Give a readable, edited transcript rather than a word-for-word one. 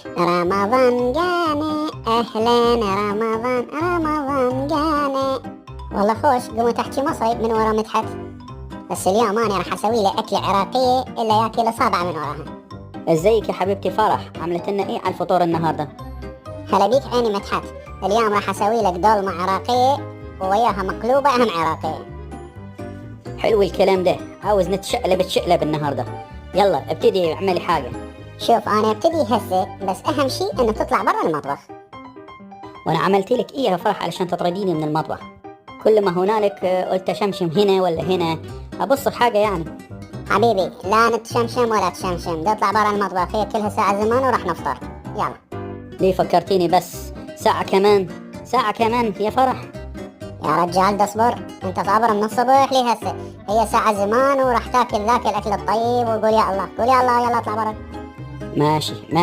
رمضان جاني أهلا رمضان جاني. والله خوش، قمت أحكي مصري من ورا مدحت، بس اليوم أنا راح أسوي لي أكلة عراقية اللي ياكل أصابع من وراها. ازيك يا حبيبتي فرح؟ عملت لنا ايه على الفطور النهارده؟ هلا بيك عيني مدحت، اليوم راح أسوي لك دولمة عراقية ووياها مقلوبة أهم عراقية. حلو الكلام ده، عاوز نتشقلب تشقلب النهارده. يلا ابتدي اعملي حاجه. شوف أنا ابتدي هسه، بس أهم شي إنه تطلع برا المطبخ. وانا عملت لك ايه يا فرح علشان تطرديني من المطبخ؟ كل ما هنالك قلت شمشم هنا ولا هنا، ابص بحاجه يعني. حبيبي لا نتشمشم ولا تشمشم، تطلع برا المطبخ، هي كلها ساعة زمان وراح نفطر. يلا. ليه فكرتيني بس؟ ساعه كمان، ساعه كمان يا فرح. يا رجال ده اصبر، انت صابر من الصبح ليه هسه؟ هي ساعة زمان وراح تاكل ذاك الاكل الطيب، وقول يا الله قول يا الله، يلا اطلع برا. ماشي ماشي.